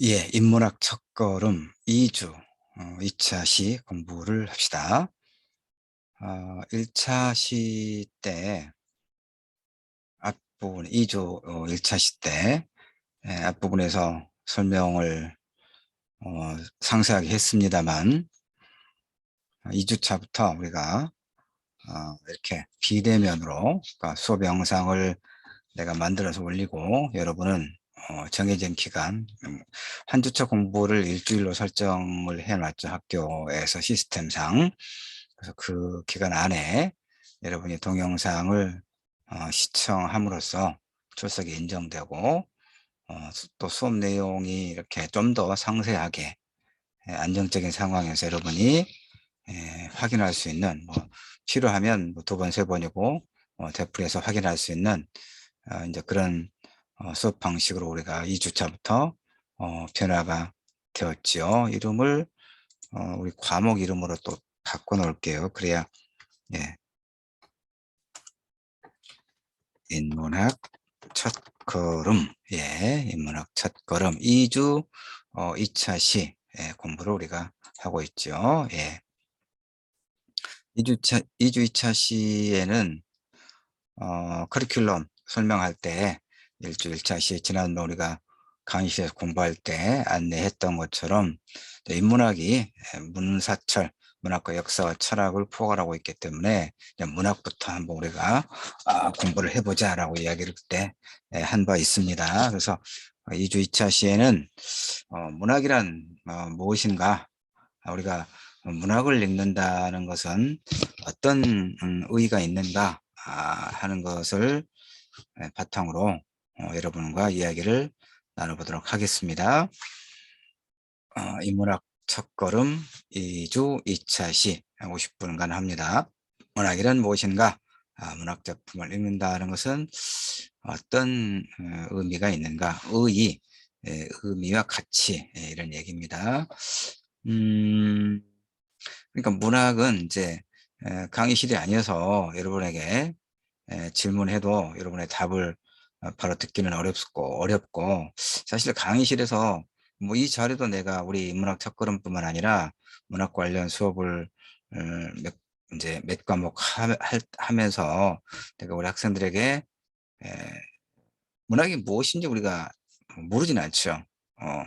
예, 인문학 첫걸음 2주 2차 시 공부를 합시다. 1차 시 때 앞부분 2주 1차 시 때 앞부분에서 설명을 상세하게 했습니다만 2주 차부터 우리가 이렇게 비대면으로, 그러니까 수업 영상을 내가 만들어서 올리고 여러분은 정해진 기간, 한 주차 공부를 일주일로 설정을 해놨죠, 학교에서 시스템상. 그래서 그 기간 안에 여러분이 동영상을 시청함으로써 출석이 인정되고, 또 수업 내용이 이렇게 좀 더 상세하게 안정적인 상황에서 여러분이 확인할 수 있는, 필요하면 뭐 두 번, 세 번이고 되풀이해서 확인할 수 있는 이제 그런 수업 방식으로 우리가 2주차부터 변화가 되었지요. 이름을 우리 과목 이름으로 또 바꿔 놓을게요. 그래야 예, 인문학 첫걸음, 예, 인문학 첫걸음 2주 2차 시 공부를 우리가 하고 있죠. 예. 2주 2차 시에는 커리큘럼 설명할 때 일주일 차시 지난 우리가 강의실에서 공부할 때 안내했던 것처럼 인문학이 문사철, 문학과 역사와 철학을 포괄하고 있기 때문에 문학부터 한번 우리가 공부를 해보자라고 이야기를 그때 한 바 있습니다. 그래서 2주 2차 시에는 문학이란 무엇인가, 우리가 문학을 읽는다는 것은 어떤 의의가 있는가 하는 것을 바탕으로 여러분과 이야기를 나눠보도록 하겠습니다. 인문학 첫걸음 2주 2차 시 50분간 합니다. 문학이란 무엇인가? 문학 작품을 읽는다는 것은 어떤 의미가 있는가? 의의, 의미와 가치, 이런 얘기입니다. 음, 그러니까 문학은 이제 강의실이 아니어서 여러분에게 질문해도 여러분의 답을 바로 듣기는 어렵고, 사실 강의실에서 뭐 이 자료도 내가 우리 인문학 첫걸음뿐만 아니라 문학 관련 수업을 어, 몇, 이제 몇 과목 하면서 내가 우리 학생들에게 에, 문학이 무엇인지 우리가 모르진 않죠. 어,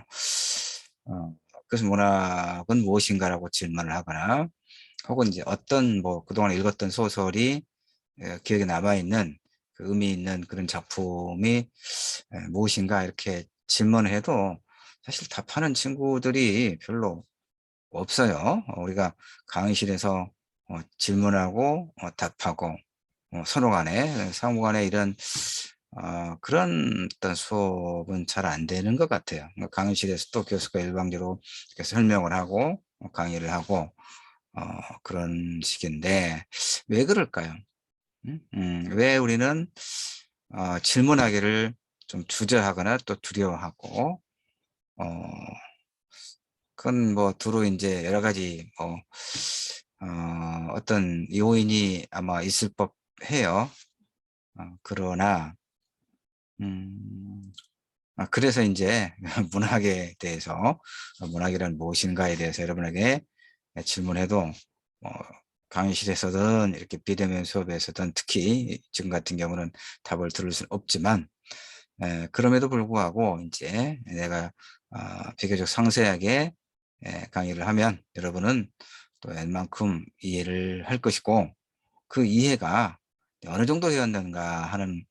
그래서 문학은 무엇인가라고 질문을 하거나, 혹은 이제 어떤 뭐 그동안 읽었던 소설이 기억에 남아있는 그 의미 있는 그런 작품이 무엇인가 이렇게 질문을 해도 사실 답하는 친구들이 별로 없어요. 우리가 강의실에서 질문하고 답하고 서로 간에 상호 간에 이런 그런 어떤 수업은 잘 안 되는 것 같아요. 그러니까 강의실에서 또 교수가 일방적으로 이렇게 설명을 하고 강의를 하고 어, 그런 식인데 왜 그럴까요? 왜 우리는 질문하기를 좀 주저하거나 또 두려워하고, 어, 그건 뭐 두루 이제 여러 가지 어떤 요인이 아마 있을 법해요. 그러나 음, 그래서 이제 문학에 대해서, 문학이란 무엇인가에 대해서 여러분에게 질문해도 어, 강의실에서든 이렇게 비대면 수업에서든, 특히 지금 같은 경우는 답을 들을 수는 없지만, 그럼에도 불구하고 이제 내가 비교적 상세하게 강의를 하면 여러분은 또 웬만큼 이해를 할 것이고, 그 이해가 어느 정도 되었는가 하는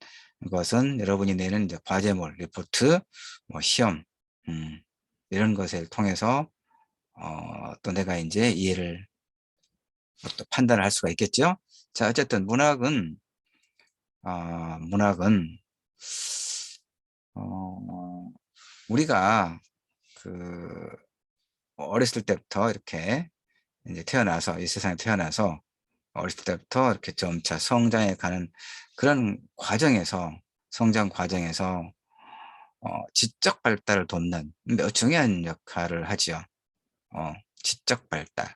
것은 여러분이 내는 이제 과제물, 리포트, 뭐 시험, 음, 이런 것을 통해서 또 내가 이제 이해를 또 판단을 할 수가 있겠죠. 자, 어쨌든 문학은 어, 우리가 그 어렸을 때부터 이렇게 이제 태어나서, 이 세상에 태어나서 어렸을 때부터 이렇게 점차 성장해 가는 그런 과정에서, 성장 과정에서 지적 발달을 돕는 매우 중요한 역할을 하지요. 지적 발달.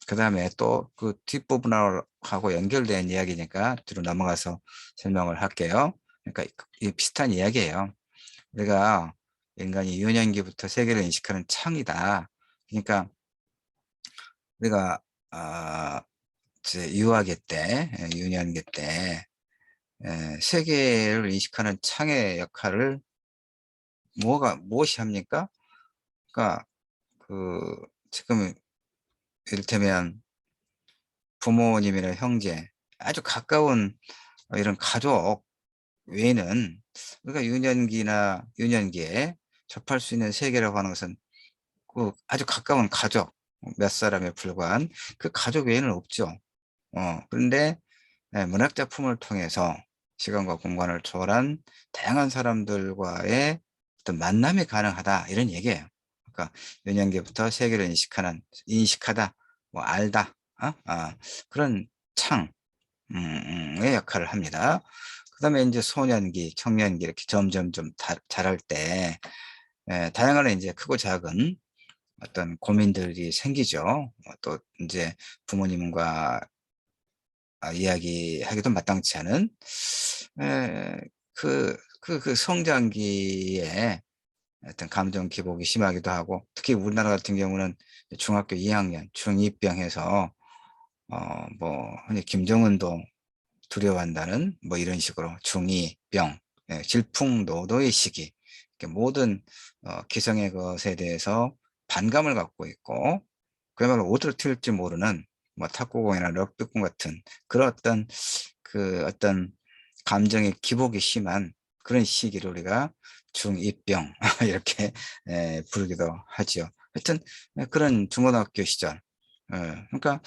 그 다음에 또 그 뒷부분하고 연결된 이야기니까 뒤로 넘어가서 설명을 할게요. 그러니까 이 비슷한 이야기예요. 우리가 인간이 유년기부터 세계를 인식하는 창이다. 그러니까 우리가 이제 유아기 때, 유년기 때 세계를 인식하는 창의 역할을 무엇이 합니까? 그러니까 지금 이를테면 부모님이나 형제, 아주 가까운 이런 가족 외에는 우리가 유년기에 접할 수 있는 세계라고 하는 것은 아주 가까운 가족, 몇 사람에 불과한 그 가족 외에는 없죠. 그런데 문학 작품을 통해서 시간과 공간을 초월한 다양한 사람들과의 어떤 만남이 가능하다, 이런 얘기예요. 그러니까 유년기부터 세계를 인식하다, 뭐 알다, 그런 창의 역할을 합니다. 그다음에 이제 소년기, 청년기 이렇게 점점 좀 자랄 때 다양한 이제 크고 작은 어떤 고민들이 생기죠. 또 이제 부모님과 이야기하기도 마땅치 않은 그 성장기에 어떤 감정 기복이 심하기도 하고, 특히 우리나라 같은 경우는 중학교 2학년 중2병 해서 뭐 흔히 김정은도 두려워한다는 뭐 이런 식으로 중2병, 질풍노도의 시기, 이렇게 모든 기성의 것에 대해서 반감을 갖고 있고, 그야말로 어디로 튈지 모르는 뭐 탁구공이나 럭비공 같은 그런 어떤 감정의 기복이 심한 그런 시기를 우리가 중2병 이렇게 부르기도 하죠. 하여튼 그런 중고등학교 시절, 그러니까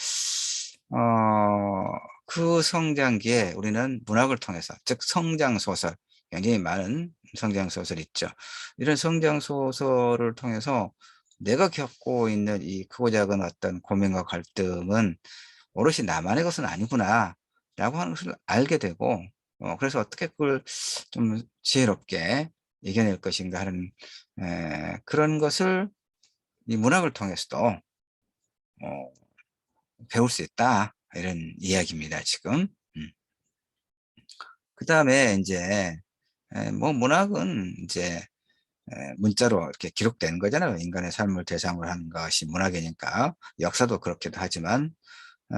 그 성장기에 우리는 문학을 통해서, 즉 성장소설, 굉장히 많은 성장소설이 있죠. 이런 성장소설을 통해서 내가 겪고 있는 이 크고 작은 어떤 고민과 갈등은 오롯이 나만의 것은 아니구나 라고 하는 것을 알게 되고, 그래서 어떻게 그걸 좀 지혜롭게 이겨낼 것인가 하는 그런 것을 이 문학을 통해서도 배울 수 있다, 이런 이야기입니다 지금. 그 다음에 이제 뭐 문학은 이제 문자로 이렇게 기록되는 거잖아요. 인간의 삶을 대상으로 하는 것이 문학이니까. 역사도 그렇기도 하지만,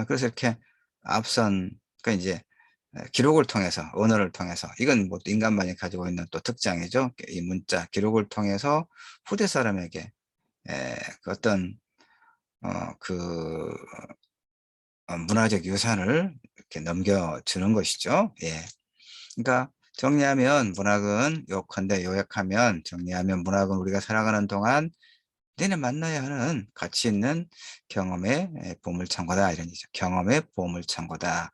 그래서 이렇게 앞선, 그러니까 이제 기록을 통해서, 언어를 통해서, 이건 뭐 인간만이 가지고 있는 또 특장이죠. 이 문자 기록을 통해서 후대 사람에게 그 어떤 그 문화적 유산을 이렇게 넘겨주는 것이죠. 예. 그러니까 정리하면 문학은, 요약하면, 정리하면 문학은 우리가 살아가는 동안 내내 만나야 하는 가치 있는 경험의 보물창고다, 이런 얘기죠. 경험의 보물창고다.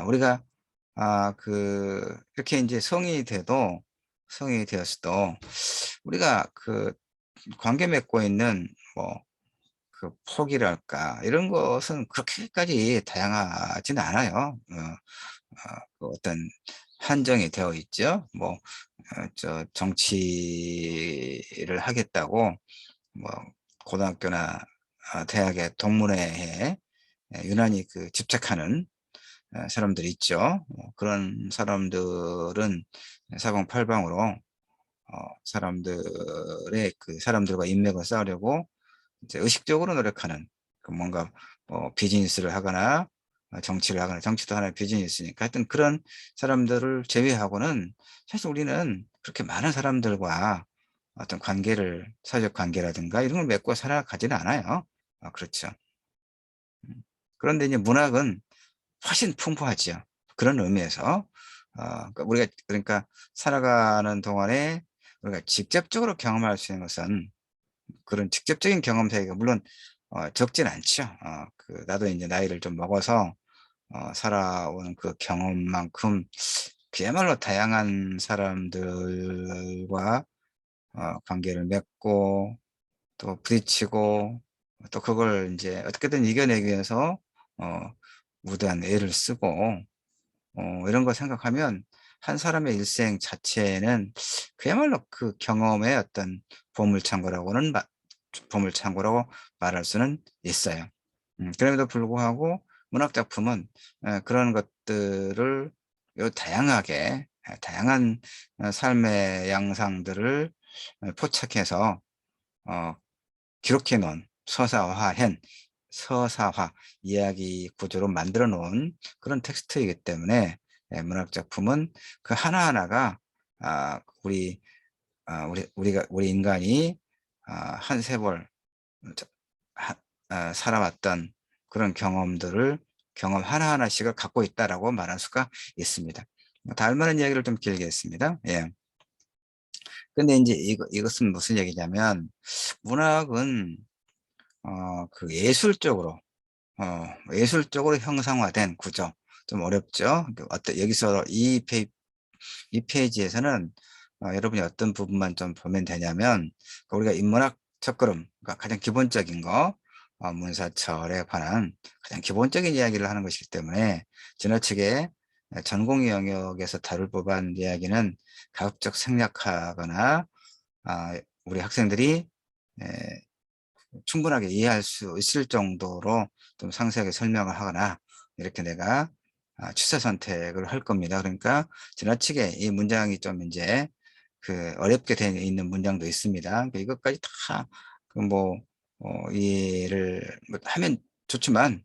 우리가 이렇게 이제 성이 되었어도 우리가 관계 맺고 있는 뭐 폭이랄까 이런 것은 그렇게까지 다양하지는 않아요. 어떤 한정이 되어 있죠. 뭐 정치를 하겠다고 뭐 고등학교나 대학의 동문회에 유난히 집착하는 사람들이 있죠. 그런 사람들은 사방팔방으로 사람들과 인맥을 쌓으려고 이제 의식적으로 노력하는, 뭔가 비즈니스를 하거나 정치를 하거나, 정치도 하나의 비즈니스니까 하여튼 그런 사람들을 제외하고는 사실 우리는 그렇게 많은 사람들과 어떤 사회적 관계라든가 이런 걸 맺고 살아가지는 않아요. 그렇죠. 그런데 이제 문학은 훨씬 풍부하죠. 그런 의미에서 그러니까 살아가는 동안에 우리가 직접적으로 경험할 수 있는 것은, 그런 직접적인 경험 사이가 물론 적진 않죠. 나도 이제 나이를 좀 먹어서 살아온 그 경험만큼 그야말로 다양한 사람들과 관계를 맺고 또 부딪히고, 또 그걸 이제 어떻게든 이겨내기 위해서 무대한 애를 쓰고, 이런 걸 생각하면 한 사람의 일생 자체는 그야말로 그 경험의 어떤 보물창고라고는 보물창고라고 말할 수는 있어요. 그럼에도 불구하고 문학 작품은 그런 것들을 다양한 삶의 양상들을 포착해서 기록해 놓은 서사화 이야기 구조로 만들어 놓은 그런 텍스트이기 때문에 문학 작품은 그 하나하나가 우리 인간이 한 세월 살아왔던 그런 경험 하나하나씩을 갖고 있다라고 말할 수가 있습니다. 다을 만한 이야기를 좀 길게 했습니다. 예. 근데 이제 이것은 무슨 얘기냐면, 문학은 그 예술적으로 형상화된 구조. 좀 어렵죠. 여기서 이 페이지에서는 여러분이 어떤 부분만 좀 보면 되냐면, 우리가 인문학 첫걸음, 그러니까 가장 기본적인 거, 문사철에 관한 가장 기본적인 이야기를 하는 것이기 때문에, 지나치게 전공 영역에서 다룰 법한 이야기는 가급적 생략하거나, 우리 학생들이 충분하게 이해할 수 있을 정도로 좀 상세하게 설명을 하거나, 이렇게 내가 취사 선택을 할 겁니다. 그러니까 지나치게 이 문장이 좀 이제 어렵게 되어 있는 문장도 있습니다. 그러니까 이것까지 다 이해를 하면 좋지만,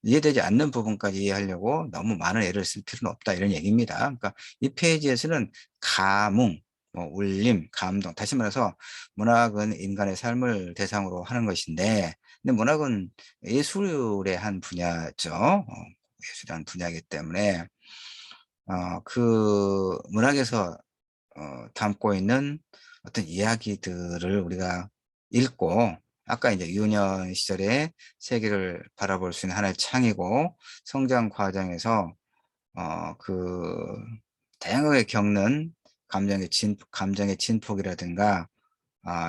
이해되지 않는 부분까지 이해하려고 너무 많은 애를 쓸 필요는 없다, 이런 얘기입니다. 그러니까 이 페이지에서는 감흥, 울림, 감동, 다시 말해서 문학은 인간의 삶을 대상으로 하는 것인데, 근데 문학은 예술의 한 분야죠. 예술의 한 분야이기 때문에 그 문학에서 담고 있는 어떤 이야기들을 우리가 읽고, 아까 이제 유년 시절에 세계를 바라볼 수 있는 하나의 창이고, 성장 과정에서 그 다양하게 겪는 감정의 진폭이라든가,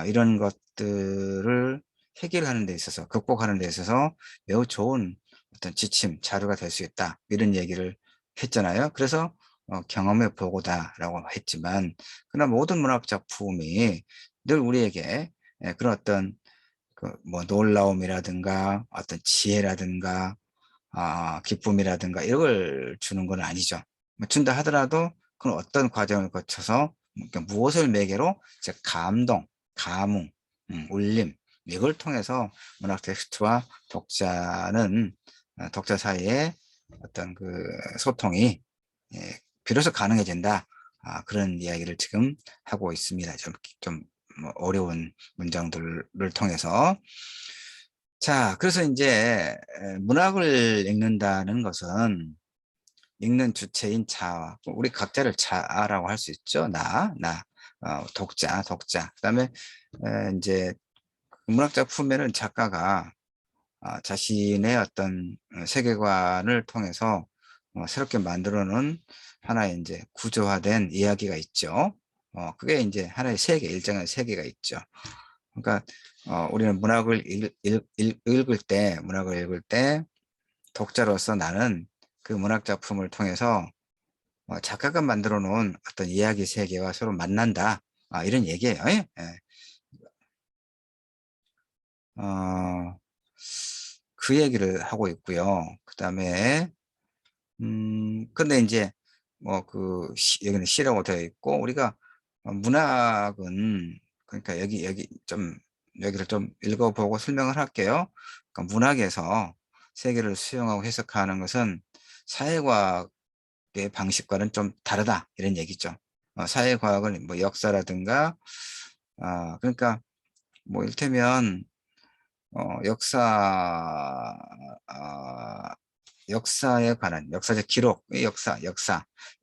이런 것들을 해결하는 데 있어서, 극복하는 데 있어서 매우 좋은 어떤 자료가 될 수 있다, 이런 얘기를 했잖아요. 그래서 경험의 보고다라고 했지만, 그러나 모든 문학 작품이 늘 우리에게 그런 어떤 놀라움이라든가 어떤 지혜라든가 기쁨이라든가 이런 걸 주는 건 아니죠. 준다 하더라도 그건 어떤 과정을 거쳐서, 그러니까 무엇을 매개로, 즉 감동, 감흥, 울림, 이걸 통해서 문학 텍스트와 독자 사이에 어떤 그 소통이 비로소 가능해진다. 그런 이야기를 지금 하고 있습니다. 좀 어려운 문장들을 통해서. 자, 그래서 이제 문학을 읽는다는 것은 읽는 주체인 자아, 우리 각자를 자아라고 할 수 있죠. 독자. 그다음에 이제 문학 작품에는 작가가 자신의 어떤 세계관을 통해서 새롭게 만들어 놓은 하나의 이제 구조화된 이야기가 있죠. 그게 이제 하나의 세계, 일정한 세계가 있죠. 그러니까 우리는 문학을 읽을 때 독자로서 나는 그 문학 작품을 통해서 작가가 만들어 놓은 어떤 이야기 세계와 서로 만난다. 이런 얘기예요. 예? 예. 그 얘기를 하고 있고요. 그 다음에 근데 이제 여기는 시라고 되어 있고, 우리가 문학은, 그러니까 여기를 좀 읽어보고 설명을 할게요. 그러니까 문학에서 세계를 수용하고 해석하는 것은 사회과학의 방식과는 좀 다르다, 이런 얘기죠. 사회과학은 역사라든가, 그러니까 일테면 역사에 관한 역사적 기록,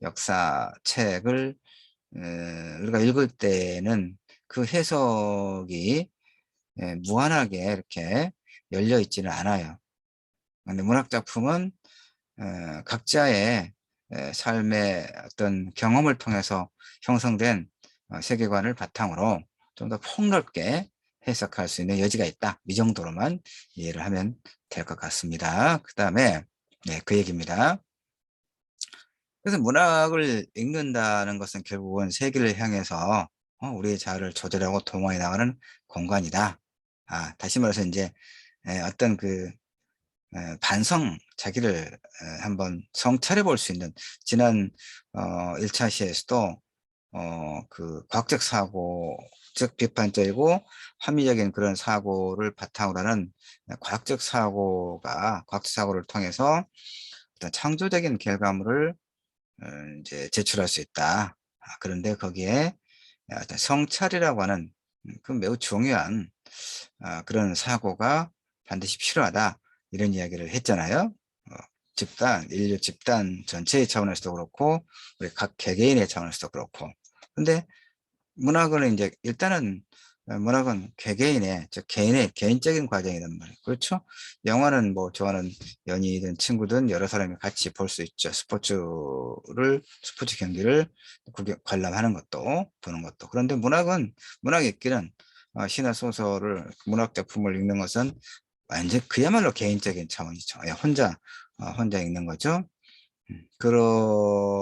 역사책을 우리가 읽을 때는 그 해석이 무한하게 이렇게 열려 있지는 않아요. 근데 문학 작품은 각자의 삶의 어떤 경험을 통해서 형성된 세계관을 바탕으로 좀 더 폭넓게 해석할 수 있는 여지가 있다. 이 정도로만 이해를 하면 될 것 같습니다. 그 다음에 그 얘기입니다. 그래서 문학을 읽는다는 것은 결국은 세계를 향해서 우리의 자아를 조절하고 동화해 나가는 공간이다. 다시 말해서 이제 어떤 자기를 한번 성찰해 볼 수 있는, 지난 1차 시에서도 그 과학적 사고, 즉 비판적이고 합리적인 그런 사고를 바탕으로 하는 과학적 사고를 통해서 어떤 창조적인 결과물을 이제 제출할 수 있다. 그런데 거기에 어떤 성찰이라고 하는 그 매우 중요한 그런 사고가 반드시 필요하다. 이런 이야기를 했잖아요. 인류 집단 전체의 차원에서도 그렇고, 우리 각 개개인의 차원에서도 그렇고. 근데 문학은 이제 일단은 문학은 개개인의, 즉 개인의 개인적인 과정이란 말이에요. 그렇죠? 영화는 뭐 좋아하는 연인이든 친구든 여러 사람이 같이 볼 수 있죠. 스포츠 경기를 관람하는 것도, 보는 것도. 그런데 문학 읽기는 시나 소설을, 문학 작품을 읽는 것은 완전 그야말로 개인적인 차원이죠. 혼자 읽는 거죠. 그러나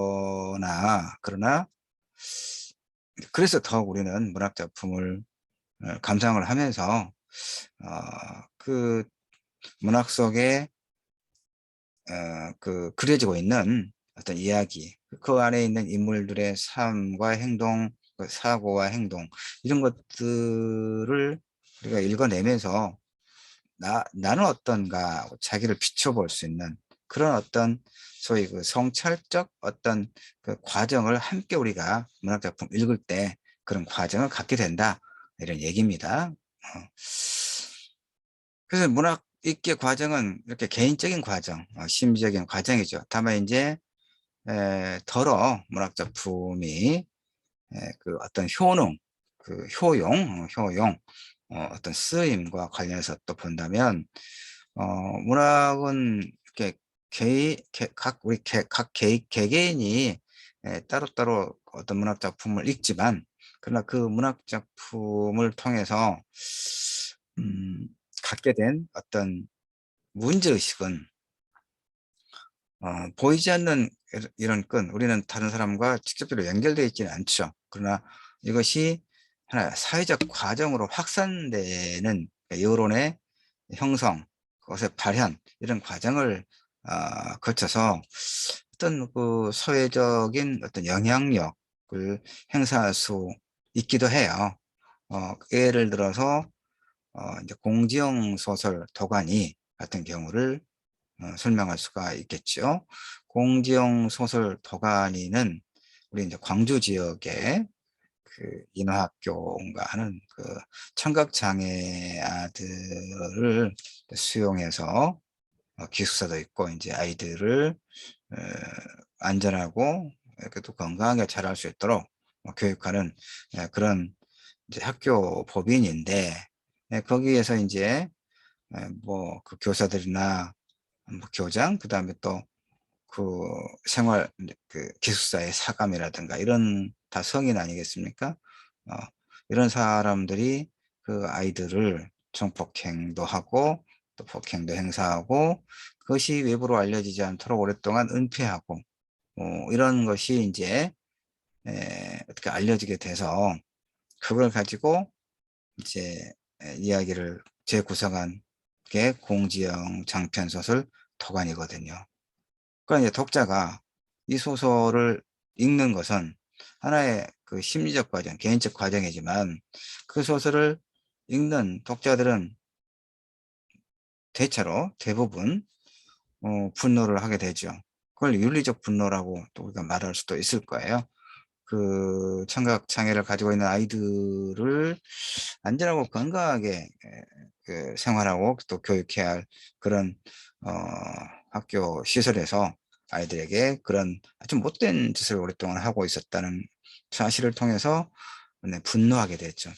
그래서 더욱 우리는 문학 작품을 감상을 하면서 그 문학 속에 그 그려지고 있는 어떤 이야기, 그 안에 있는 인물들의 삶과 행동, 그 사고와 행동, 이런 것들을 우리가 읽어내면서 나는 어떤가 하고 자기를 비춰볼 수 있는 그런 어떤 소위 그 성찰적 어떤 그 과정을 함께 우리가 문학작품 읽을 때 그런 과정을 갖게 된다. 이런 얘기입니다. 그래서 문학 읽기 과정은 이렇게 개인적인 과정, 심리적인 과정이죠. 다만 이제 더러 문학작품이 그 어떤 효능, 그 효용, 어떤 쓰임과 관련해서 또 본다면, 문학은 이렇게 개개인이 따로따로 어떤 문학 작품을 읽지만, 그러나 그 문학 작품을 통해서, 음, 갖게 된 어떤 문제의식은, 보이지 않는 이런 끈, 우리는 다른 사람과 직접적으로 연결되어 있지는 않죠. 그러나 이것이 하나 사회적 과정으로 확산되는 여론의 형성, 그것의 발현, 이런 과정을 거쳐서 어떤 그 사회적인 어떤 영향력을 행사할 수 있기도 해요. 예를 들어서 이제 공지영 소설 도가니 같은 경우를 설명할 수가 있겠죠. 공지영 소설 도가니는 우리 이제 광주 지역의 그 인하학교인가 하는 그 청각장애 아들을 수용해서 기숙사도 있고 이제 아이들을 어, 안전하고 이렇게 또 건강하게 자랄 수 있도록 교육하는 그런 이제 학교 법인인데 거기에서 이제 뭐 그 교사들이나 뭐 교장 그다음에 또 그 생활 그 기숙사의 사감이라든가 이런 다 성인 아니겠습니까? 어, 이런 사람들이 그 아이들을 성폭행도 하고 또 폭행도 행사하고 그것이 외부로 알려지지 않도록 오랫동안 은폐하고 이런 것이 이제 어떻게 알려지게 돼서 그걸 가지고 이제 이야기를 재구성한 게 공지영 장편 소설 도가니거든요. 그러니까 이제 독자가 이 소설을 읽는 것은 하나의 그 심리적 과정, 개인적 과정이지만 그 소설을 읽는 독자들은 대부분 분노를 하게 되죠. 그걸 윤리적 분노라고 또 우리가 말할 수도 있을 거예요. 그 청각 장애를 가지고 있는 아이들을 안전하고 건강하게 그 생활하고 또 교육해야 할 그런 어, 학교 시설에서 아이들에게 그런 아주 못된 짓을 오랫동안 하고 있었다는 사실을 통해서 분노하게 됐죠.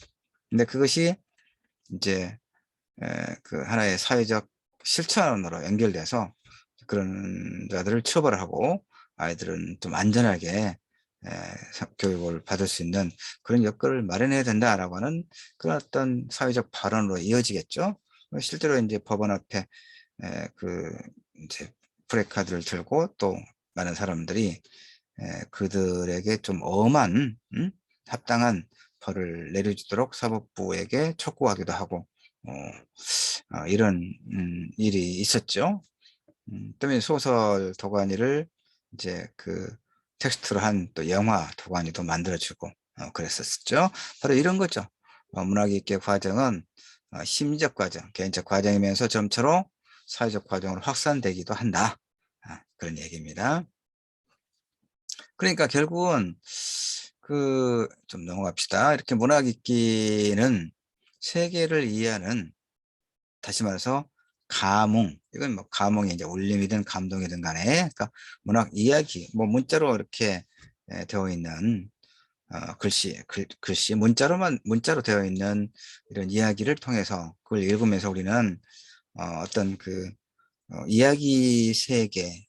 근데 그것이 이제 그 하나의 사회적 실천으로 연결돼서 그런 자들을 처벌하고 아이들은 좀 안전하게 교육을 받을 수 있는 그런 여건을 마련해야 된다라고 하는 그런 어떤 사회적 발언으로 이어지겠죠. 실제로 이제 법원 앞에 그 이제 프레카드를 들고 또 많은 사람들이 그들에게 좀 엄한 합당한 벌을 내려주도록 사법부에게 촉구하기도 하고 이런 일이 있었죠. 때문에 소설 도가니를 이제 그 텍스트로 한 또 영화 도가니도 만들어주고 그랬었죠. 바로 이런 거죠. 문학입기 과정은 심리적 과정, 개인적 과정이면서 점차로 사회적 과정으로 확산되기도 한다. 그런 얘기입니다. 그러니까 결국은 좀 넘어갑시다. 이렇게 문학입기는 세계를 이해하는, 다시 말해서 감흥, 이건 뭐 감흥이 이제 울림이든 감동이든 간에, 그러니까 문학 이야기, 뭐 문자로 이렇게 되어 있는 글씨 문자로 되어 있는 이런 이야기를 통해서 그걸 읽으면서 우리는 어떤 이야기 세계,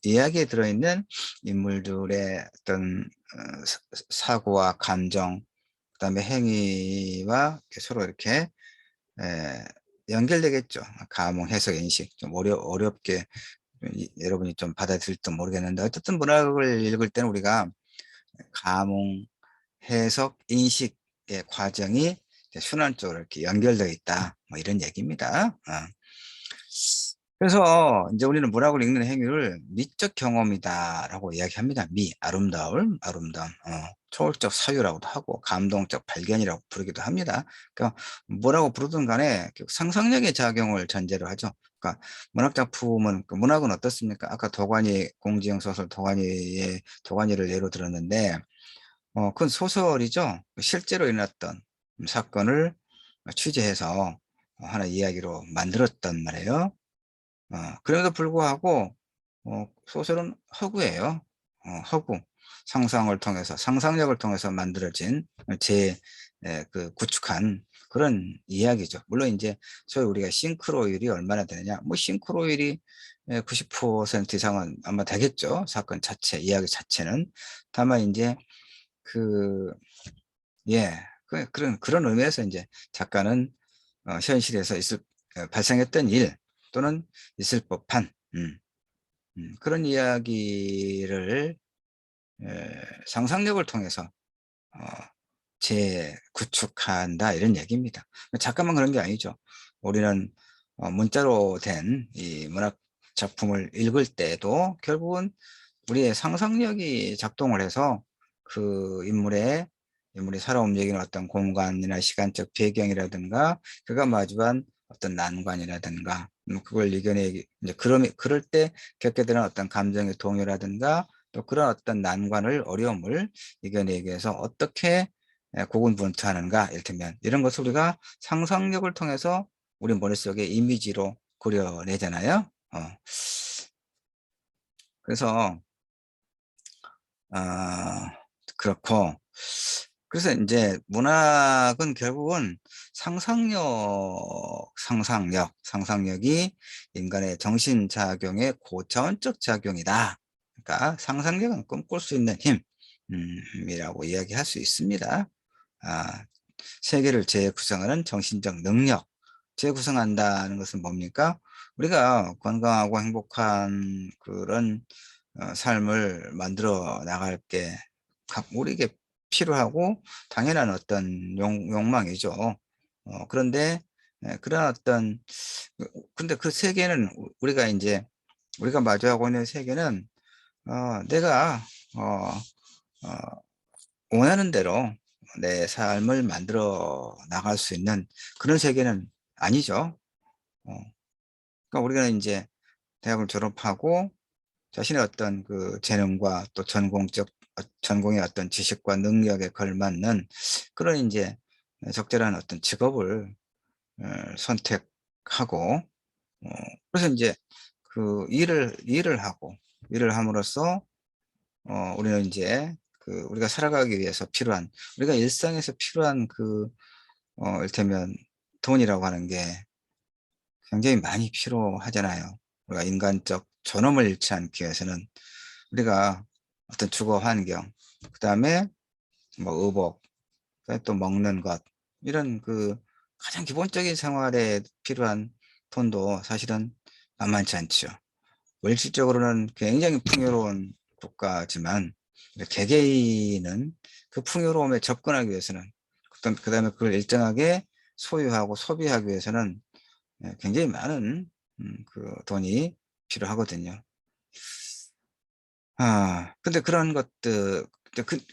이야기에 들어있는 인물들의 어떤 사고와 감정, 그다음에 행위와 이렇게 서로 이렇게 에, 연결되겠죠. 감흥, 해석, 인식 좀 어렵게 여러분이 좀 받아들일지 모르겠는데, 어쨌든 문학을 읽을 때는 우리가 감흥, 해석, 인식의 과정이 순환적으로 이렇게 연결되어 있다. 뭐 이런 얘기입니다. 그래서 이제 우리는 문학을 읽는 행위를 미적 경험이다라고 이야기합니다. 아름다움, 초월적 사유라고도 하고 감동적 발견이라고 부르기도 합니다. 그러니까 뭐라고 부르든 간에 상상력의 작용을 전제로 하죠. 그러니까 문학 작품은, 문학은 어떻습니까? 아까 도가니, 공지영 소설 도가니를 예로 들었는데, 그건 소설이죠. 실제로 일어났던 사건을 취재해서 하나 이야기로 만들었단 말이에요. 그럼에도 불구하고 소설은 허구예요. 허구. 상상력을 통해서 만들어진 구축한 그런 이야기죠. 물론 이제 소위 우리가 싱크로율이 얼마나 되느냐, 뭐 싱크로율이 90% 이상은 아마 되겠죠. 사건 자체, 이야기 자체는. 다만 이제 그, 예, 그런 의미에서 이제 작가는 현실에서 발생했던 일 또는 있을 법한 그런 이야기를 상상력을 통해서 어, 재구축한다, 이런 얘기입니다. 작가만 그런 게 아니죠. 우리는 문자로 된 이 문학 작품을 읽을 때도 결국은 우리의 상상력이 작동을 해서 인물이 살아 움직이는 어떤 공간이나 시간적 배경이라든가 그가 마주한 어떤 난관이라든가 그걸 이겨내기, 이제 그럴 때 겪게 되는 어떤 감정의 동요라든가 또 그런 어떤 난관을, 어려움을 이겨내기 위해서 어떻게 고군분투하는가, 이를테면 이런 것을 우리가 상상력을 통해서 우리 머릿속에 이미지로 그려내잖아요. 그래서 그렇고, 그래서 이제 문학은 결국은 상상력이 인간의 정신작용의 고차원적 작용이다. 그러니까 상상력은 꿈꿀 수 있는 힘이라고 이야기할 수 있습니다. 아, 세계를 재구성하는 정신적 능력. 재구성한다는 것은 뭡니까? 우리가 건강하고 행복한 그런 삶을 만들어 나갈 게 우리에게 필요하고 당연한 어떤 욕망이죠. 그런데 그런 어떤 근데 그 세계는 우리가 마주하고 있는 세계는 내가 어, 어, 원하는 대로 내 삶을 만들어 나갈 수 있는 그런 세계는 아니죠. 그러니까 우리가 이제 대학을 졸업하고 자신의 어떤 재능과 또 전공의 어떤 지식과 능력에 걸맞는 그런 이제 적절한 어떤 직업을 선택하고, 그래서 이제 일을 함으로써 우리는 이제 우리가 살아가기 위해서 우리가 일상에서 필요한 이를테면 돈이라고 하는 게 굉장히 많이 필요하잖아요. 우리가 인간적 존엄을 잃지 않기 위해서는 우리가 어떤 주거 환경, 그 다음에 뭐 의복, 그다음에 또 먹는 것, 이런 가장 기본적인 생활에 필요한 돈도 사실은 만만치 않죠. 물질적으로는 굉장히 풍요로운 국가지만 개개인은 그 풍요로움에 접근하기 위해서는, 그다음에 그걸 일정하게 소유하고 소비하기 위해서는 굉장히 많은 돈이 필요하거든요. 근데 그런 것들,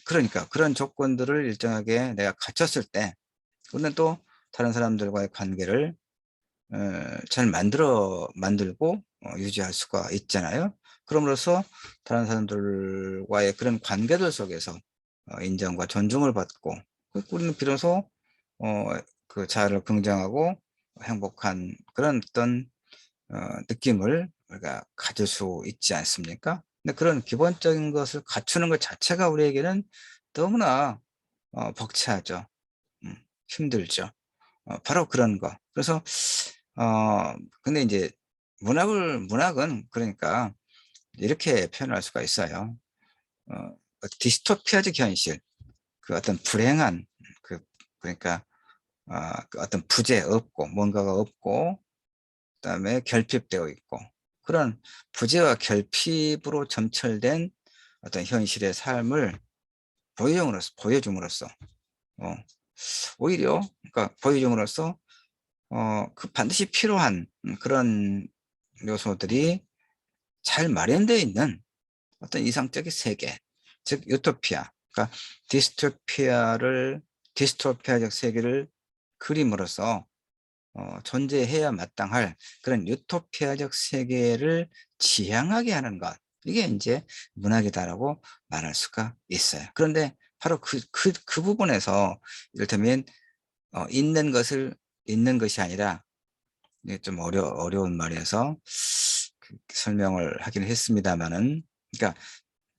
그러니까 그런 조건들을 일정하게 내가 갖췄을 때, 그는 또 다른 사람들과의 관계를 잘 만들고 유지할 수가 있잖아요. 그럼으로써 다른 사람들과의 그런 관계들 속에서 인정과 존중을 받고, 우리는 비로소 어, 그 자아를 긍정하고 행복한 그런 어떤 느낌을 우리가 가질 수 있지 않습니까? 근데 그런 기본적인 것을 갖추는 것 자체가 우리에게는 너무나 벅차죠. 음, 힘들죠. 바로 그런 거. 그래서 근데 이제 문학은 그러니까 이렇게 표현할 수가 있어요. 디스토피아적 현실, 그 어떤 불행한, 그 그러니까 그 어떤 부재 없고 뭔가가 없고, 그다음에 결핍되어 있고, 그런 부재와 결핍으로 점철된 어떤 현실의 삶을 보여줌으로써 어, 오히려, 그러니까 보여줌으로써 그 반드시 필요한 그런 요소들이 잘 마련되어 있는 어떤 이상적인 세계, 즉 유토피아, 그러니까 디스토피아적 세계를 그림으로써 존재해야 마땅할 그런 유토피아적 세계를 지향하게 하는 것, 이게 이제 문학이다라고 말할 수가 있어요. 그런데 바로 그 부분에서 이를테면 있는 것이 아니라, 이게 좀 어려운 말이어서 설명을 하긴 했습니다만은, 그러니까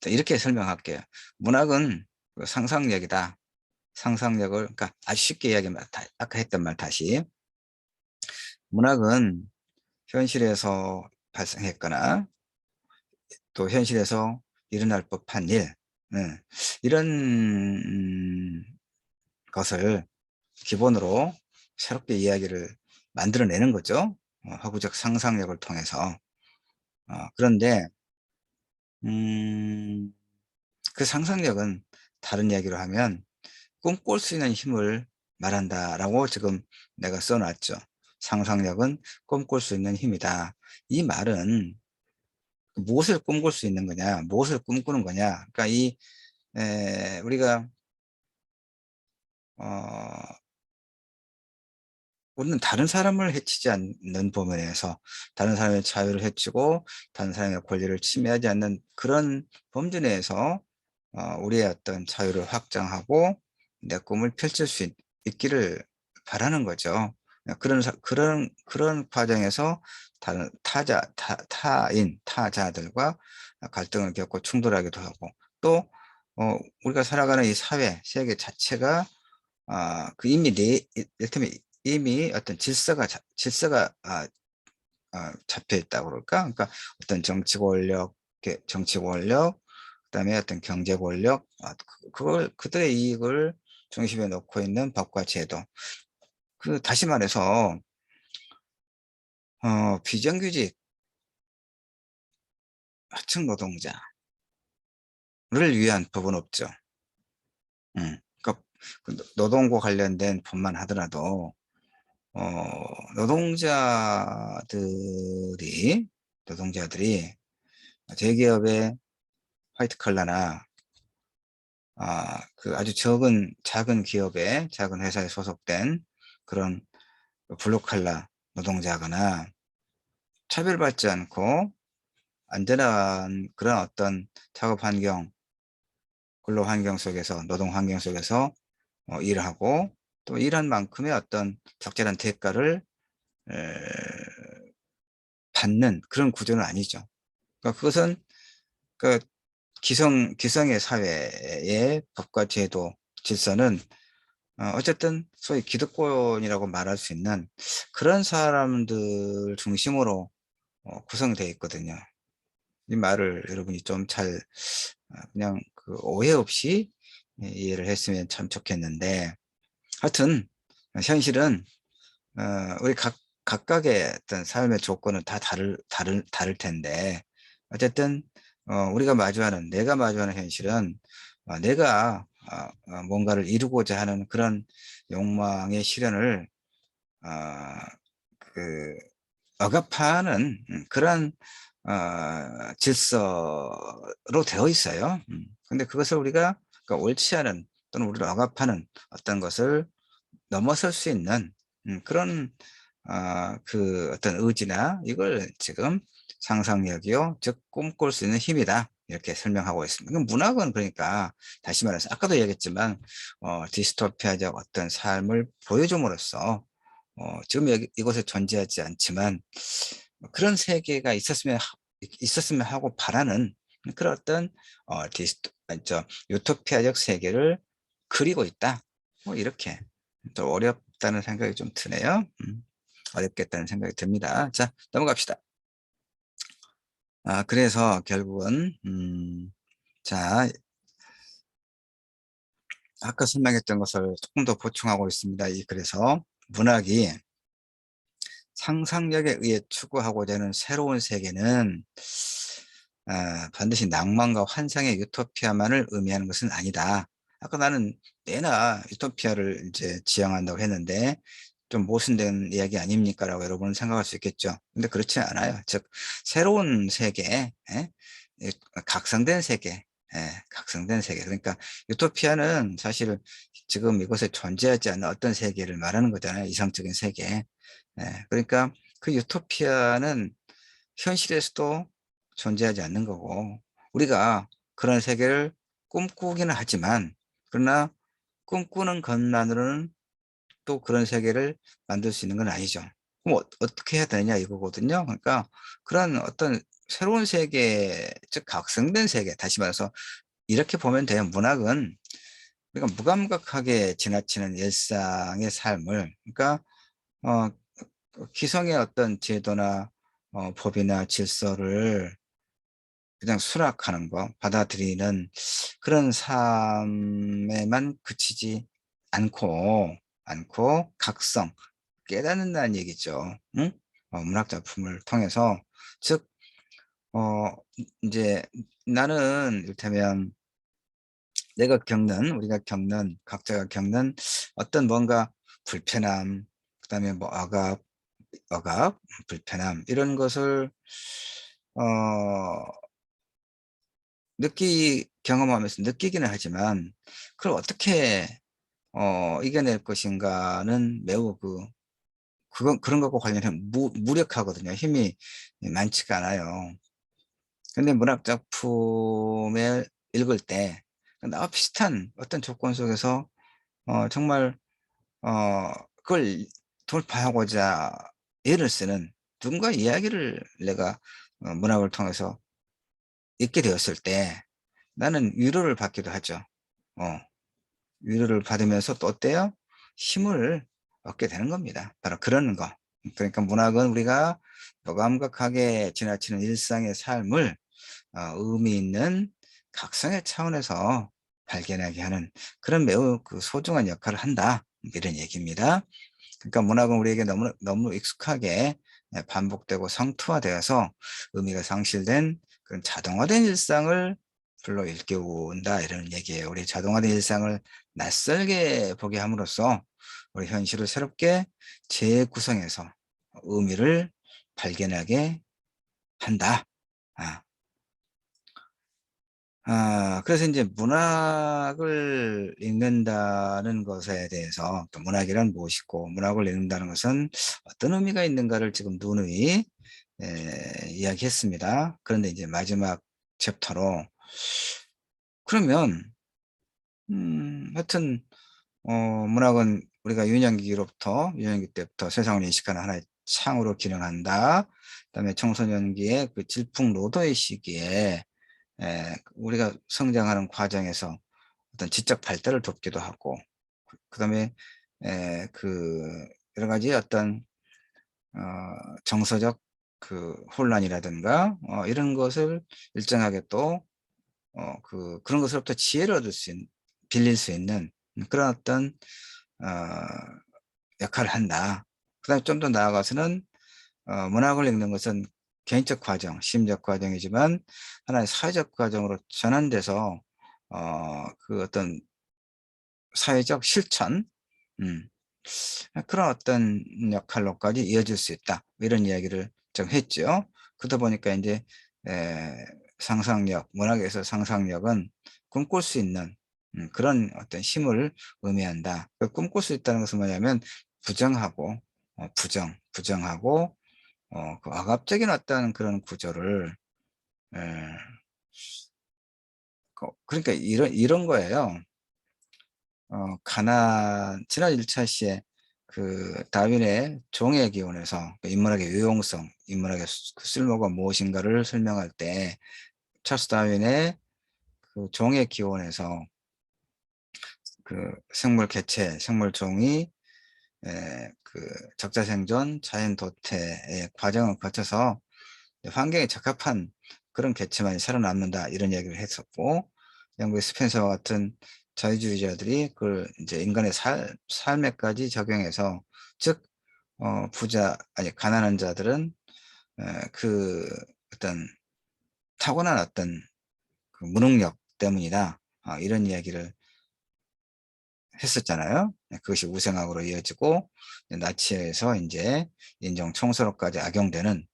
이렇게 설명할게요. 문학은 그 상상력이다. 상상력을, 그러니까 아주 쉽게 이야기하면, 아까 했던 말 다시, 문학은 현실에서 발생했거나 또 현실에서 일어날 법한 일, 이런 것을 기본으로 새롭게 이야기를 만들어내는 거죠. 허구적 상상력을 통해서. 그런데 음, 그 상상력은 다른 이야기로 하면 꿈꿀 수 있는 힘을 말한다라고 지금 내가 써놨죠. 상상력은 꿈꿀 수 있는 힘이다. 이 말은 무엇을 꿈꿀 수 있는 거냐, 무엇을 꿈꾸는 거냐. 그러니까 우리가 어, 우리는 다른 사람을 해치지 않는 범위에서 다른 사람의 자유를 해치고 다른 사람의 권리를 침해하지 않는 그런 범주 내에서 우리의 어떤 자유를 확장하고 내 꿈을 펼칠 수 있기를 바라는 거죠. 그런 과정에서 다른 타자들과 갈등을 겪고 충돌하기도 하고, 또 우리가 살아가는 이 세계 자체가 그 이를테면 이미 어떤 질서가 잡혀 있다고 그럴까? 그러니까 어떤 정치 권력, 그다음에 어떤 경제 권력, 그걸 그들의 이익을 중심에 놓고 있는 법과 제도. 다시 말해서 비정규직 하청 노동자를 위한 법은 없죠. 그러니까 그 노동과 관련된 법만 하더라도 어, 노동자들이 대기업의 화이트 컬러나 그 아주 작은 기업의 작은 회사에 소속된 그런 블루 칼라 노동자거나 차별받지 않고 안전한 그런 어떤 작업 환경, 근로 환경 속에서, 노동 환경 속에서 일을 하고, 또 일한 만큼의 어떤 적절한 대가를 에, 받는 그런 구조는 아니죠. 그러니까 그것은 그 기성의 사회의 법과 제도, 질서는 어쨌든 소위 기득권이라고 말할 수 있는 그런 사람들 중심으로 구성되어 있거든요. 이 말을 여러분이 좀 그냥 그 오해 없이 이해를 했으면 참 좋겠는데, 하여튼 현실은 우리 각각의 어떤 삶의 조건은 다 다를 텐데, 어쨌든 내가 마주하는 현실은 내가 뭔가를 이루고자 하는 그런 욕망의 실현을 어, 그 억압하는 그런 질서로 되어 있어요. 근데 그것을 우리가 그러니까 옳지 않은 또는 우리를 억압하는 어떤 것을 넘어설 수 있는 그런 그 어떤 의지나 이걸 지금 상상력이요, 즉 꿈꿀 수 있는 힘이다. 이렇게 설명하고 있습니다. 문학은 그러니까 다시 말해서 아까도 얘기했지만 디스토피아적 어떤 삶을 보여줌으로써 지금 여기 이곳에 존재하지 않지만 그런 세계가 있었으면 하고 바라는 그런 어떤 유토피아적 세계를 그리고 있다. 뭐 이렇게 좀 어렵다는 생각이 좀 드네요. 어렵겠다는 생각이 듭니다. 자, 넘어갑시다. 그래서 결국은 자, 아까 설명했던 것을 조금 더 보충하고 있습니다. 그래서 문학이 상상력에 의해 추구하고자 하는 새로운 세계는 반드시 낭만과 환상의 유토피아만을 의미하는 것은 아니다. 아까 나는 내나 유토피아를 이제 지향한다고 했는데 좀 모순된 이야기 아닙니까라고 여러분은 생각할 수 있겠죠. 근데 그렇지 않아요. 즉 새로운 세계, 각성된 세계, 각성된 세계. 그러니까 유토피아는 사실 지금 이곳에 존재하지 않는 어떤 세계를 말하는 거잖아요. 이상적인 세계. 그러니까 그 유토피아는 현실에서도 존재하지 않는 거고 우리가 그런 세계를 꿈꾸기는 하지만 그러나 꿈꾸는 것만으로는 또 그런 세계를 만들 수 있는 건 아니죠. 그럼 어떻게 해야 되냐 이거거든요. 그러니까 그런 어떤 새로운 세계, 즉 각성된 세계, 다시 말해서 이렇게 보면 돼요. 문학은 우리가 무감각하게 지나치는 일상의 삶을, 그러니까 어, 기성의 어떤 제도나 법이나 질서를 그냥 수락하는 거, 받아들이는 그런 삶에만 그치지 않고 각성, 깨닫는다는 얘기죠. 응? 문학 작품을 통해서 즉 이제 나는 이를테면 우리가 겪는 각자가 겪는 어떤 뭔가 불편함, 그다음에 뭐 억압, 불편함 이런 것을 어 경험하면서 느끼기는 하지만 그걸 어떻게 이겨낼 것인가는 매우 그런 것과 관련해 무력하거든요. 힘이 많지가 않아요. 근데 문학 작품을 읽을 때 나와 비슷한 어떤 조건 속에서 정말 그걸 돌파하고자 애를 쓰는 누군가 이야기를 내가 문학을 통해서 읽게 되었을 때 나는 위로를 받기도 하죠. 어, 위로를 받으면서 또 어때요? 힘을 얻게 되는 겁니다. 바로 그러는 거. 그러니까 문학은 우리가 무감각하게 지나치는 일상의 삶을 의미 있는 각성의 차원에서 발견하게 하는 그런 매우 소중한 역할을 한다. 이런 얘기입니다. 그러니까 문학은 우리에게 너무 익숙하게 반복되고 성투화되어서 의미가 상실된 그런 자동화된 일상을 불러 일깨운다 이런 얘기예요. 우리 자동화된 일상을 낯설게 보게 함으로써 우리 현실을 새롭게 재구성해서 의미를 발견하게 한다. 아, 그래서 이제 문학을 읽는다는 것에 대해서 또 문학이란 무엇이고 문학을 읽는다는 것은 어떤 의미가 있는가를 지금 누누이 이야기했습니다. 그런데 이제 마지막 챕터로 그러면 하여튼 문학은 우리가 유년기 때부터 세상을 인식하는 하나의 창으로 기능한다. 그다음에 청소년기의 그 질풍노도의 시기에 우리가 성장하는 과정에서 어떤 지적 발달을 돕기도 하고 그다음에 여러 가지 어떤 정서적 혼란이라든가 이런 것을 일정하게 또 그런 것으로부터 지혜를 빌릴 수 있는 그런 어떤 어 역할을 한다. 그다음에 좀 더 나아가서는 문학을 읽는 것은 개인적 과정, 심리적 과정이지만 하나의 사회적 과정으로 전환돼서 어떤 사회적 실천, 음, 그런 어떤 역할로까지 이어질 수 있다. 이런 이야기를 좀 했죠. 그러다 보니까 이제 상상력, 문학에서 상상력은 꿈꿀 수 있는 그런 어떤 힘을 의미한다. 꿈꿀 수 있다는 것은 뭐냐면 부정하고 부정하고 그 억압적인 어떤 그런 구조를 에, 그러니까 이런 거예요. 지난 1차 시에 그 다윈의 종의 기원에서 그 인문학의 유용성, 인문학의 그 쓸모가 무엇인가를 설명할 때 찰스 다윈의 그 종의 기원에서 그 생물 개체, 생물 종이 그 적자생존, 자연 도태의 과정을 거쳐서 환경에 적합한 그런 개체만이 살아남는다 이런 얘기를 했었고, 영국의 스펜서와 같은 자유주의자들이 그걸 이제 인간의 삶에까지 적용해서, 즉 부자 아니 가난한 자들은 그 어떤 타고난 어떤 그 무능력 때문이다, 이런 이야기를 했었잖아요. 그것이 우생학으로 이어지고 나치에서 이제 인종 청소로까지 악용되는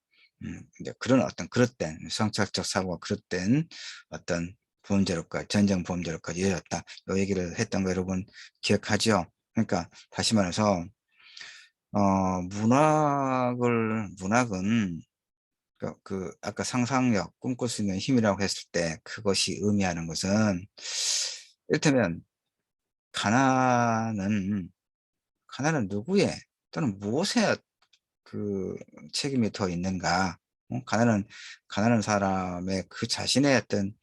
이제 그런 어떤 그릇된 성찰적 사고가 그릇된 어떤 범죄로까지, 전쟁 범죄로까지 이어졌다. 이 얘기를 했던 거 여러분 기억하죠? 그러니까 다시 말해서 문학은 그 아까 상상력, 꿈꿀 수 있는 힘이라고 했을 때 그것이 의미하는 것은, 이를테면 가난은 누구의 또는 무엇에 그 책임이 더 있는가? 가난한 사람의 그 자신의 어떤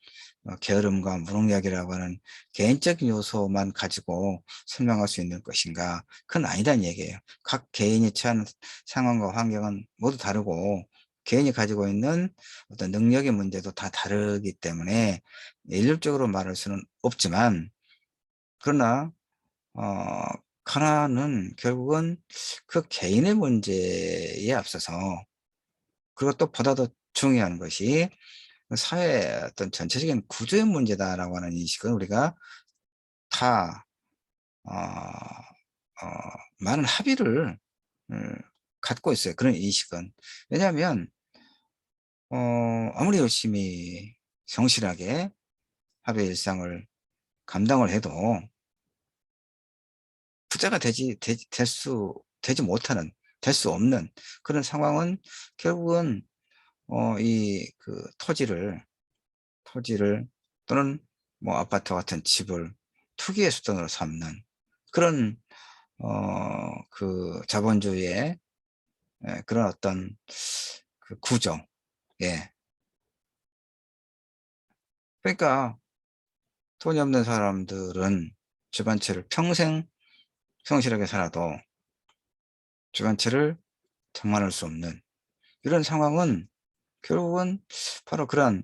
게으름과 무능력이라고 하는 개인적인 요소만 가지고 설명할 수 있는 것인가? 그건 아니다는 얘기예요. 각 개인이 처한 상황과 환경은 모두 다르고 개인이 가지고 있는 어떤 능력의 문제도 다 다르기 때문에 일률적으로 말할 수는 없지만, 그러나 어, 가난은 결국은 그 개인의 문제에 앞서서, 그리고 또 보다 더 중요한 것이 그 사회의 어떤 전체적인 구조의 문제다라고 하는 인식은 우리가 다 많은 합의를 음, 갖고 있어요. 그런 인식은. 왜냐하면 아무리 열심히 성실하게 하루의 일상을 감당을 해도 부자가 될 수 없는 그런 상황은, 결국은 이 그 토지를 또는 뭐 아파트 같은 집을 투기의 수단으로 삼는 그런 그 자본주의의 그런 어떤 그 구조. 예. 그러니까 돈이 없는 사람들은 주반채를 평생 성실하게 살아도 주반채를 장만할 수 없는 이런 상황은, 결국은 바로 그런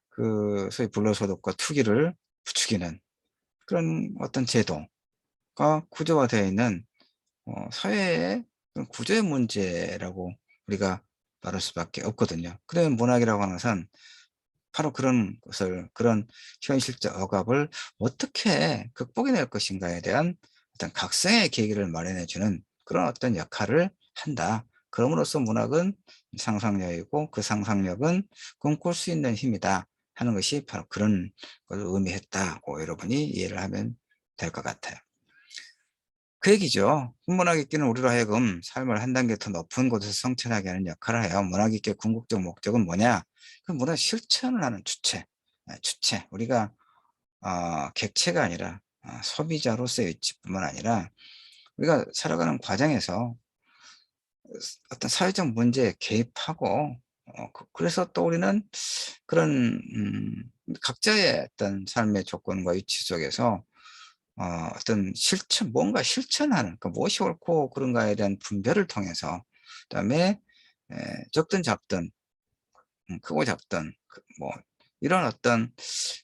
그 소위 불로소득과 투기를 부추기는 그런 어떤 제도가 구조화되어 있는 사회의 그런 구조의 문제라고 우리가 말할 수밖에 없거든요. 그러면 문학이라고 하는 것은 바로 그런 것을, 그런 현실적 억압을 어떻게 극복해낼 것인가에 대한 어떤 각성의 계기를 마련해 주는 그런 어떤 역할을 한다. 그럼으로써 문학은 상상력이고 그 상상력은 꿈꿀 수 있는 힘이다 하는 것이 바로 그런 걸 의미했다고 여러분이 이해를 하면 될 것 같아요. 그 얘기죠. 문학읽기는 우리로 하여금 삶을 한 단계 더 높은 곳에서 성취하게 하는 역할을 해요. 문학읽기의 궁극적 목적은 뭐냐? 그 문화 실천을 하는 주체. 우리가 객체가 아니라 소비자로서의 위치뿐만 아니라 우리가 살아가는 과정에서 어떤 사회적 문제에 개입하고, 그래서 또 우리는 그런 각자의 어떤 삶의 조건과 위치 속에서 어떤 뭔가 실천하는, 그 무엇이 옳고 그른가에 대한 분별을 통해서, 그다음에 적든 잡든 크고 작든 뭐 이런 어떤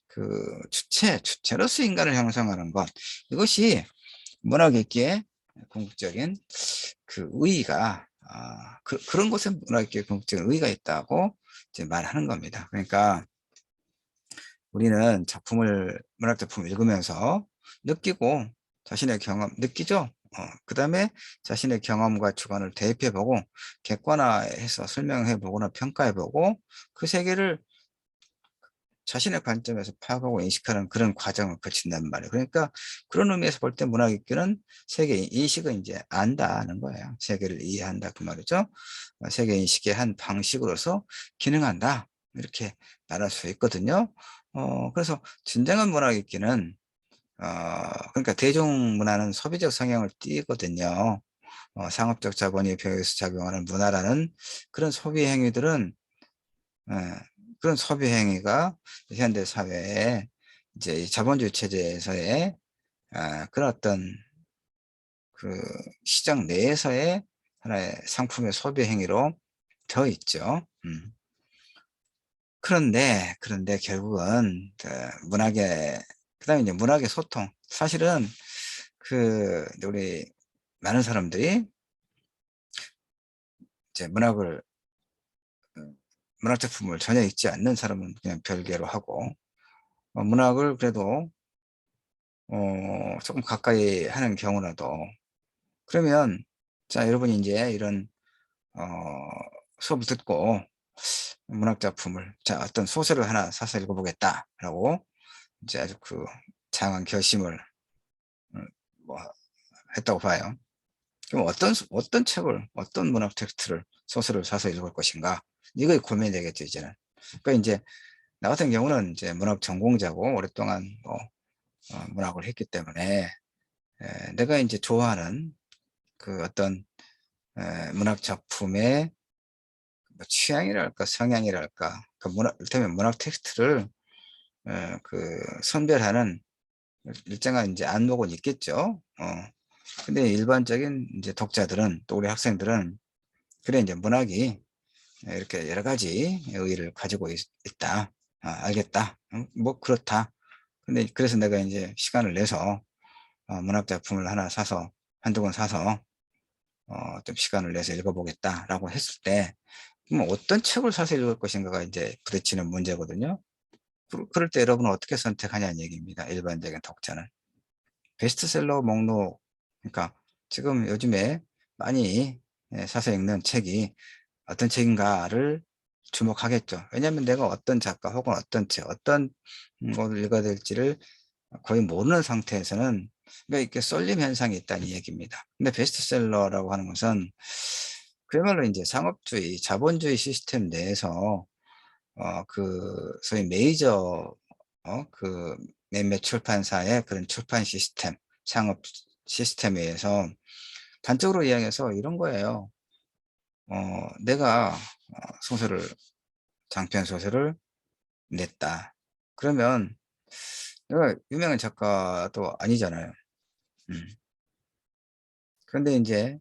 그 주체로서 인간을 형성하는 것, 이것이 문학읽기의 궁극적인 그 의의가, 그런 곳에 문학읽기의 궁극적인 의의가 있다고 이제 말하는 겁니다. 그러니까 우리는 문학 작품을 읽으면서 느끼고, 자신의 경험 느끼죠? 그다음에 자신의 경험과 주관을 대입해보고 객관화해서 설명해보거나 평가해보고 그 세계를 자신의 관점에서 파악하고 인식하는 그런 과정을 거친단 말이에요. 그러니까 그런 의미에서 볼 때 문학익기는 세계 인식을 이제 안다는 거예요. 세계를 이해한다 그 말이죠. 세계 인식의 한 방식으로서 기능한다 이렇게 말할 수 있거든요. 그래서 진정한 문학익기는 그러니까 대중문화는 소비적 성향을 띠거든요. 상업적 자본이 배후에서 작용하는 문화라는 그런 소비 행위들은 예, 그런 소비 행위가 현대 사회에 이제 이 자본주의 체제에서의 그런 어떤 그 시장 내에서의 하나의 상품의 소비 행위로 되어 있죠. 그런데 결국은 그 문학의 그다음에 이제 문학의 소통 사실은 이제 우리 많은 사람들이 이제 문학 작품을 전혀 읽지 않는 사람은 그냥 별개로 하고 문학을 그래도 조금 가까이 하는 경우라도 그러면 자 여러분이 이제 이런 어 수업을 듣고 문학 작품을 자 어떤 소설을 하나 사서 읽어보겠다라고 이제 아주 장한 결심을 뭐 했다고 봐요. 그럼 어떤 책을 어떤 문학 텍스트를 소설을 사서 읽을 것인가 이거 고민이 되겠죠 이제는. 그러니까 이제 나 같은 경우는 이제 문학 전공자고 오랫동안 뭐 문학을 했기 때문에 내가 이제 좋아하는 어떤 문학 작품의 뭐 취향이랄까 성향이랄까 이를테면 문학 텍스트를 선별하는 일정한 이제 안목은 있겠죠. 근데 일반적인 이제 독자들은 또 우리 학생들은 그래 이제 문학이 이렇게 여러 가지 의의를 가지고 있다. 알겠다. 뭐 그렇다. 근데 그래서 내가 이제 시간을 내서 문학 작품을 하나 사서 한두 권 사서 좀 시간을 내서 읽어보겠다라고 했을 때 그럼 어떤 책을 사서 읽을 것인가가 이제 부딪히는 문제거든요. 그럴 때 여러분은 어떻게 선택하냐는 얘기입니다. 일반적인 독자는. 베스트셀러 목록, 그러니까 지금 요즘에 많이 사서 읽는 책이 어떤 책인가를 주목하겠죠. 왜냐하면 내가 어떤 작가 혹은 어떤 책, 어떤 것을 읽어야 될지를 거의 모르는 상태에서는 그러니까 이렇게 쏠림 현상이 있다는 얘기입니다. 근데 베스트셀러라고 하는 것은 그야말로 이제 상업주의, 자본주의 시스템 내에서 소위 메이저 몇몇 출판사의 그런 출판 시스템, 창업 시스템에 의해서 단적으로 이야기해서 이런 거예요. 내가 소설을 장편 소설을 냈다. 그러면 내가 유명한 작가도 아니잖아요. 음. 그런데 이제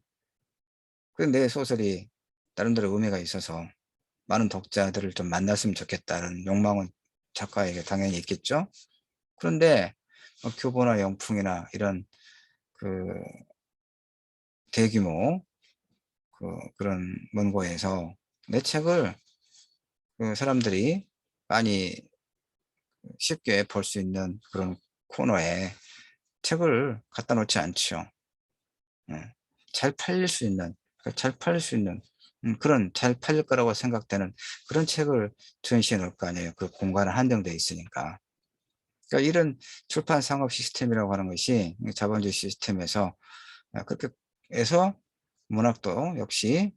내 소설이 나름대로 의미가 있어서 많은 독자들을 좀 만났으면 좋겠다는 욕망은 작가에게 당연히 있겠죠. 그런데 교보나 영풍이나 이런 그 대규모 그런 문고에서 내 책을 사람들이 많이 쉽게 볼 수 있는 그런 코너에 책을 갖다 놓지 않죠. 예. 잘 팔릴 수 있는, 잘 팔릴 수 있는 그런 잘 팔릴 거라고 생각되는 그런 책을 전시해 놓을 거 아니에요. 그 공간은 한정되어 있으니까. 그러니까 이런 출판 상업 시스템이라고 하는 것이 자본주의 시스템에서 그렇게 해서 문학도 역시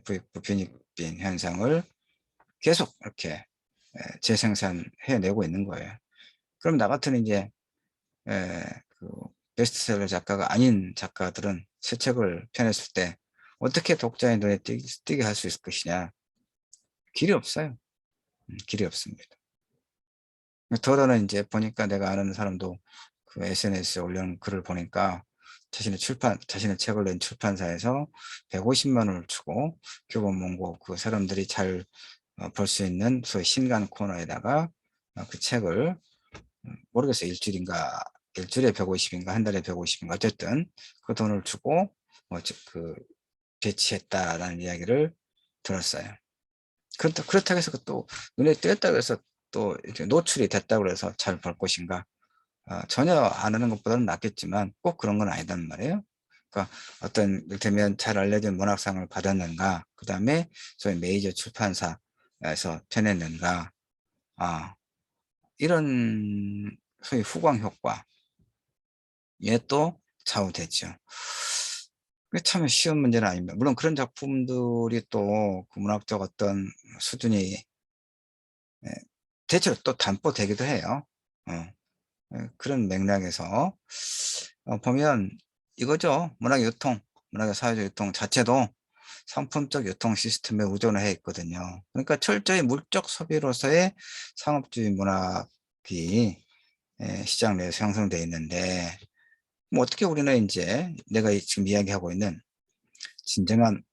부익부 빈익빈 현상을 계속 이렇게 재생산해내고 있는 거예요. 그럼 나 같은 이제 에, 그 베스트셀러 작가가 아닌 작가들은 새 책을 펴냈을 때 어떻게 독자의 눈에 띄게 할 수 있을 것이냐. 길이 없어요. 길이 없습니다. 더더나 이제 보니까 내가 아는 사람도 그 SNS에 올려놓은 글을 보니까 자신의 책을 낸 출판사에서 150만 원을 주고 교보문고 그 사람들이 잘 볼 수 있는 소위 신간 코너에다가 그 책을 모르겠어요. 일주일에 150인가 한 달에 150인가 어쨌든 그 돈을 주고 배치했다라는 이야기를 들었어요. 그렇다고 해서 또 눈에 띄었다고 해서 또 이렇게 노출이 됐다고 해서 잘 볼 것인가? 전혀 안 하는 것보다는 낫겠지만 꼭 그런 건 아니단 말이에요. 그러니까 어떤 이를테면 잘 알려진 문학상을 받았는가, 그 다음에 소위 메이저 출판사에서 펴냈는가, 이런 소위 후광 효과에 또 좌우되죠. 그게 참 쉬운 문제는 아닙니다. 물론 그런 작품들이 또 그 문학적 어떤 수준이 대체로 또 담보되기도 해요. 어, 그런 맥락에서 보면 이거죠. 문학의 사회적 유통 자체도 상품적 유통 시스템에 의존해 있거든요. 그러니까 철저히 물적 소비로서의 상업주의 문학이 시장 내에서 형성되어 있는데, 뭐 어떻게 우리는 이제 내가 지금 이야기하고 있는 진정한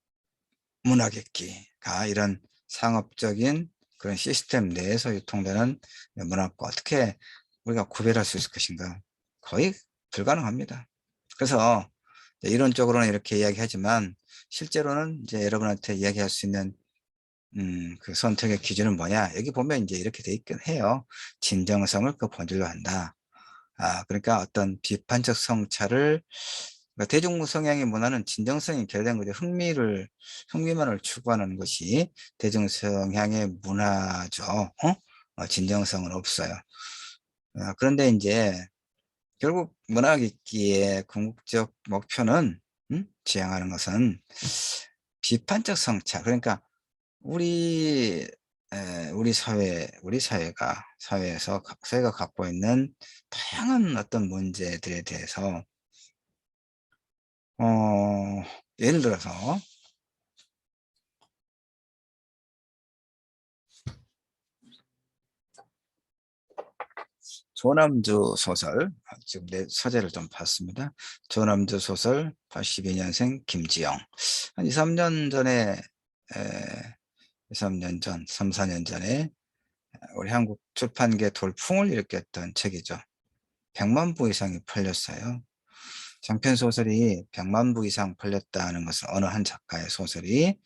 문학획기가 이런 상업적인 그런 시스템 내에서 유통되는 문학과 어떻게 우리가 구별할 수 있을 것인가? 거의 불가능합니다. 그래서 이론적으로는 이렇게 이야기하지만 실제로는 이제 여러분한테 이야기할 수 있는 그 선택의 기준은 뭐냐? 여기 보면 이제 이렇게 돼 있긴 해요. 진정성을 그 본질로 한다. 그러니까 어떤 비판적 성찰을, 그러니까 대중 성향의 문화는 진정성이 결여된 거죠. 흥미만을 추구하는 것이 대중 성향의 문화죠. 진정성은 없어요. 그런데 이제 결국 문학익기의 궁극적 목표는, 지향하는 것은 비판적 성찰. 그러니까 우리 사회가 갖고 있는 다양한 어떤 문제들에 대해서, 예를 들어서 조남주 소설, 지금 내 서재를 좀 봤습니다. 조남주 소설 82년생 김지영. 한 2, 3년 전에, 에, 2, 3년 전, 3, 4년 전에 우리 한국 출판계 돌풍을 일으켰던 책이죠. 100만 부 이상이 팔렸어요. 장편 소설이 100만 부 이상 팔렸다는 것은 어느 한 작가의 소설이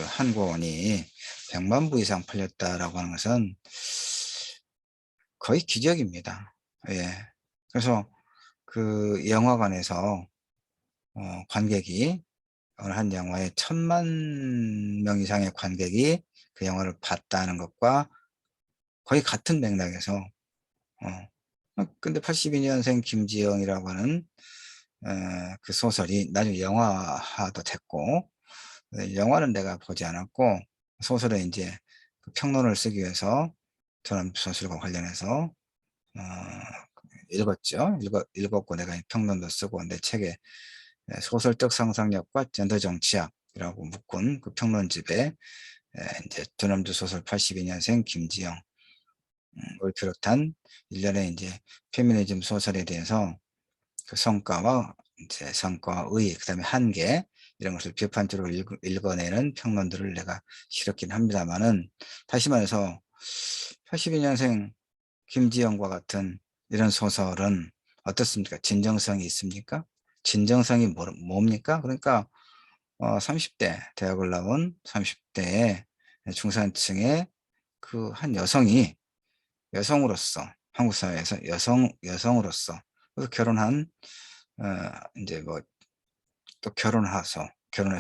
한 권이 100만 부 이상 팔렸다라고 하는 것은 거의 기적입니다. 예. 그래서 그 영화관에서 관객이 어느 한 영화에 1,000만 명 이상의 관객이 그 영화를 봤다는 것과 거의 같은 맥락에서 근데 82년생 김지영이라고 하는 그 소설이 나중에 영화화도 됐고, 영화는 내가 보지 않았고 소설에 이제 그 평론을 쓰기 위해서 저는 소설과 관련해서 어, 읽었죠. 읽었고 내가 평론도 쓰고 내 책에 소설적 상상력과 젠더 정치학이라고 묶은 그 평론집에 이제 두남주 소설 82년생 김지영을 비롯한 일련의 이제 페미니즘 소설에 대해서 그 성과와 이제 성과의 그다음에 한계 이런 것을 비판적으로 읽어내는 평론들을 내가 실었긴 합니다만은, 다시 말해서 82년생 김지영과 같은 이런 소설은 어떻습니까? 진정성이 있습니까? 진정성이 뭡니까? 그러니까 30대 대학을 나온 30대의 중산층의 그 한 여성으로서 한국 사회에서 여성으로서 그래서 결혼한 어, 이제 뭐 또 결혼해서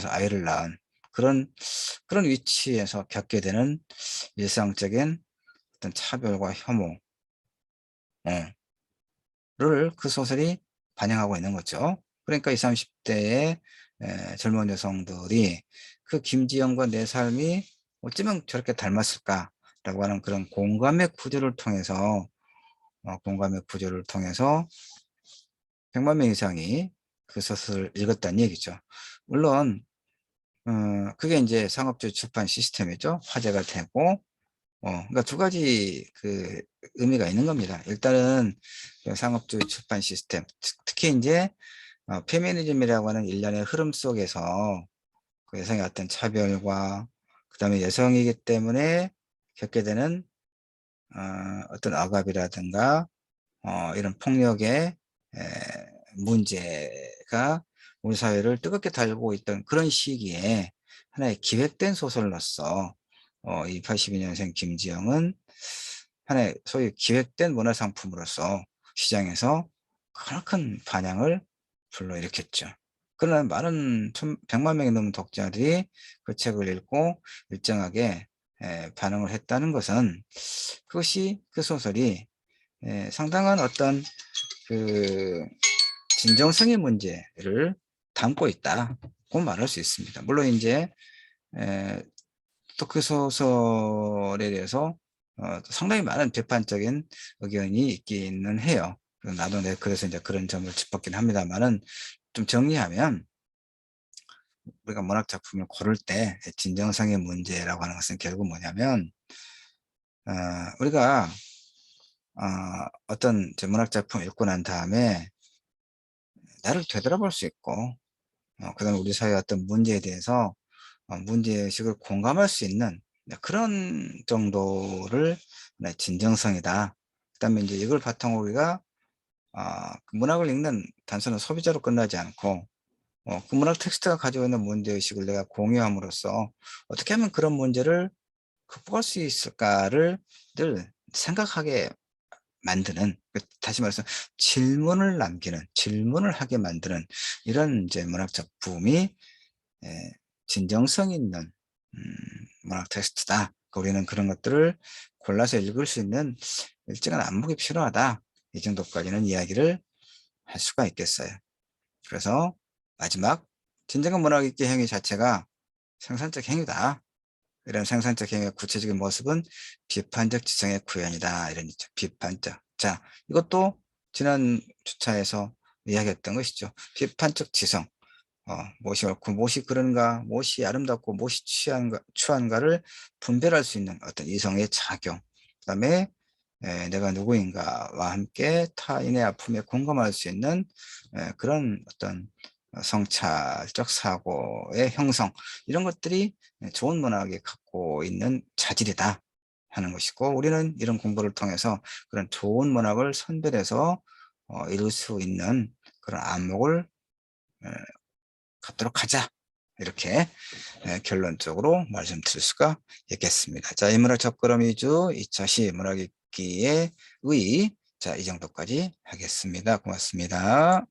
아이를 낳은 그런 위치에서 겪게 되는 일상적인 어떤 차별과 혐오를 그 소설이 반영하고 있는 거죠. 그러니까 20, 30대의 젊은 여성들이 그 김지영과 내 삶이 어쩌면 저렇게 닮았을까라고 하는 그런 공감의 구조를 통해서 100만 명 이상이 그 소설을 읽었다는 얘기죠. 물론 그게 이제 상업주의 출판 시스템이죠. 화제가 되고, 그러니까 두 가지 그 의미가 있는 겁니다. 일단은 그 상업주의 출판 시스템, 특히 이제 페미니즘이라고 하는 일련의 흐름 속에서 그 여성의 어떤 차별과 그다음에 여성이기 때문에 겪게 되는 어떤 억압이라든가 이런 폭력의 문제가 우리 사회를 뜨겁게 달고 있던 그런 시기에 하나의 기획된 소설로서 이 82년생 김지영은 하나의 소위 기획된 문화상품으로서 시장에서 큰 반향을 불러일으켰죠. 그러나 많은 100만 명이 넘는 독자들이 그 책을 읽고 일정하게 반응을 했다는 것은 그것이 그 소설이 상당한 어떤 그 진정성의 문제를 담고 있다고 말할 수 있습니다. 물론 이제 또 그 소설에 대해서 상당히 많은 비판적인 의견이 있기는 해요. 나도 그래서 이제 그런 점을 짚었긴 합니다만은, 좀 정리하면 우리가 문학 작품을 고를 때 진정성의 문제라고 하는 것은 결국 뭐냐면, 우리가 어떤 문학 작품을 읽고 난 다음에 나를 되돌아볼 수 있고, 그다음에 우리 사회의 어떤 문제에 대해서 문제의식을 공감할 수 있는 그런 정도를 진정성이다. 그다음에 이제 이걸 바탕으로 우리가 그 문학을 읽는 단순한 소비자로 끝나지 않고, 그 문학 텍스트가 가지고 있는 문제의식을 내가 공유함으로써 어떻게 하면 그런 문제를 극복할 수 있을까를 늘 생각하게 만드는, 다시 말해서 질문을 하게 만드는 이런 이제 문학 작품이 진정성 있는 문학 텍스트다. 우리는 그런 것들을 골라서 읽을 수 있는 일정한 안목이 필요하다. 이 정도까지는 이야기를 할 수가 있겠어요. 그래서 마지막, 진정한 문학 읽기 행위 자체가 생산적 행위다. 이런 생산적 행위의 구체적인 모습은 비판적 지성의 구현이다. 이런 있죠. 비판적. 자, 이것도 지난 주차에서 이야기했던 것이죠. 비판적 지성. 무엇이 옳고 무엇이 그런가, 무엇이 아름답고 무엇이 추한가를 분별할 수 있는 어떤 이성의 작용. 그다음에 내가 누구인가와 함께 타인의 아픔에 공감할 수 있는 그런 어떤 성찰적 사고의 형성, 이런 것들이 좋은 문학이 갖고 있는 자질이다 하는 것이고, 우리는 이런 공부를 통해서 그런 좋은 문학을 선별해서 읽을 수 있는 그런 안목을 갖도록 하자. 이렇게 결론적으로 말씀드릴 수가 있겠습니다. 자, 인문학 첫걸음 2주 2차 시 문학 읽기의 의, 자, 이 정도까지 하겠습니다. 고맙습니다.